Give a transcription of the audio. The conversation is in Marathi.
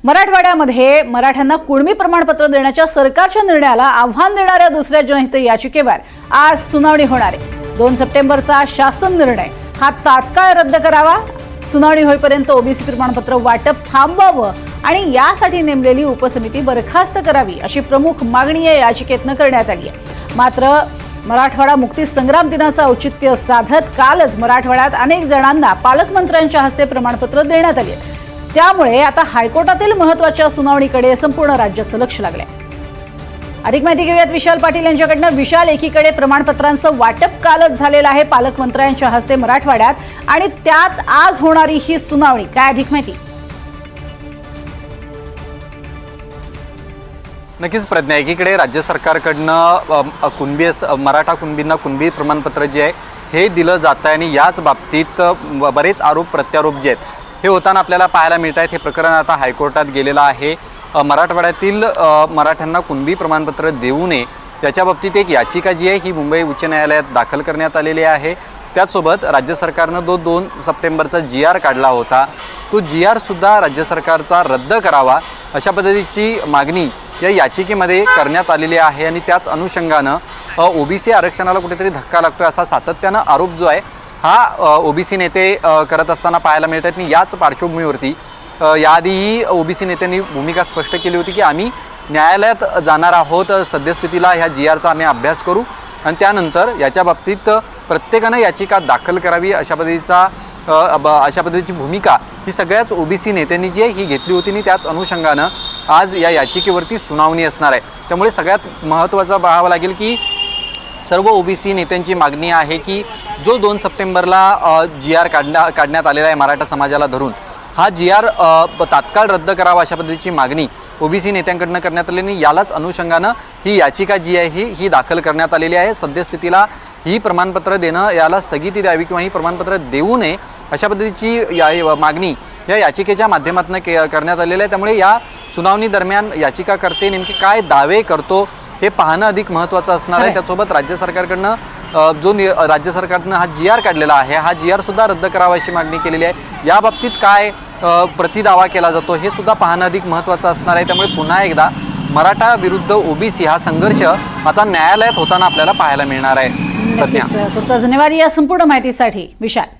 मराठवाड्यामध्ये मराठ्यांना कुणबी प्रमाणपत्र देण्याच्या सरकारच्या निर्णयाला आव्हान देणाऱ्या दुसऱ्या जनहित याचिकेवर आज सुनावणी होणार आहे। 2 सप्टेंबरचा शासन निर्णय हा तात्काळ रद्द करावा, सुनावणी होईपर्यंत ओबीसी प्रमाणपत्र वाटप थांबवावं आणि यासाठी नेमलेली उपसमिती बरखास्त करावी अशी प्रमुख मागणी या याचिकेतनं करण्यात आली आहे। मात्र मराठवाडा मुक्ती संग्राम दिनाचं औचित्य साधत कालच मराठवाड्यात अनेक जणांना पालकमंत्र्यांच्या हस्ते प्रमाणपत्र देण्यात आली आहेत। त्यामुळे आता हायकोर्टातील महत्त्वाच्या सुनावणीकडे संपूर्ण राज्याचं लक्ष लागलंय। अधिक माहिती घेऊयात विशाल पाटील यांच्याकडनं। विशाल, एकीकडे प्रमाणपत्रांचं वाटप कालच झालेलं आहे पालकमंत्र्यांच्या हस्ते मराठवाड्यात, आणि त्यात आज होणारी ही सुनावणी, काय अधिक माहिती? नक्कीच प्रज्ञा, एकीकडे राज्य सरकारकडनं मराठा कुणबींना कुणबी प्रमाणपत्र जे आहे हे दिलं जातं आणि याच बाबतीत बरेच आरोप प्रत्यारोप जे आहेत हे होताना आपल्याला पाहायला मिळत आहेत। हे प्रकरण आता हायकोर्टात गेलेलं आहे। मराठवाड्यातील मराठ्यांना कुणबी प्रमाणपत्र देऊ नये त्याच्या बाबतीत एक याचिका जी आहे ही मुंबई उच्च न्यायालयात दाखल करण्यात आलेली आहे। त्याचसोबत राज्य सरकारनं 2 सप्टेंबरचा GR काढला होता, तो GR सुद्धा राज्य सरकारचा रद्द करावा अशा पद्धतीची मागणी या याचिकेमध्ये करण्यात आलेली आहे। आणि त्याच अनुषंगानं ओबीसी आरक्षणाला कुठेतरी धक्का लागतोय असा सातत्यानं आरोप जो आहे हा ओबीसी नेते करत असताना पाहायला मिळत आहेत। आणि याच पार्श्वभूमीवरती याआधीही ओबीसी नेत्यांनी भूमिका स्पष्ट केली होती की आम्ही न्यायालयात जाणार आहोत, सद्यस्थितीला ह्या GRचा आम्ही अभ्यास करू आणि त्यानंतर याच्या बाबतीत प्रत्येकानं याचिका दाखल करावी अशा पद्धतीची भूमिका ही सगळ्याच ओबीसी नेत्यांनी जी आहे ही घेतली होती। आणि त्याच अनुषंगानं आज या याचिकेवरती सुनावणी असणार आहे। त्यामुळे सगळ्यात महत्त्वाचं पाहावं लागेल की सर्व ओबीसी नेत्यांची मागणी आहे की जो 2 सप्टेंबरला GR काढण्यात आलेला आहे मराठा समाजाला धरून, हा GR तात्काळ रद्द करावा अशा पद्धतीची मागणी ओबीसी नेत्यांकडनं करण्यात आलेली। यालाच अनुषंगानं ही याचिका जी आहे ही दाखल करण्यात आलेली आहे। सद्यस्थितीला ही प्रमाणपत्र देणं याला स्थगिती द्यावी किंवा ही प्रमाणपत्र देऊ नये अशा पद्धतीची मागणी या याचिकेच्या माध्यमातून करण्यात आलेली आहे। त्यामुळे या सुनावणी दरम्यान याचिकाकर्ते नेमके काय दावे करतो हे पाहणं अधिक महत्त्वाचं असणार आहे। त्यासोबत राज्य सरकारकडनं राज्य सरकारनं हा GR काढलेला आहे हा GR सुद्धा रद्द करावा अशी मागणी केलेली आहे। या बाबतीत काय प्रतिदावा केला जातो हे सुद्धा पाहणं अधिक महत्त्वाचं असणार आहे। त्यामुळे पुन्हा एकदा मराठा विरुद्ध ओबीसी हा संघर्ष आता न्यायालयात होताना आपल्याला पाहायला मिळणार आहे। धन्यवाद या संपूर्ण माहितीसाठी विशाल।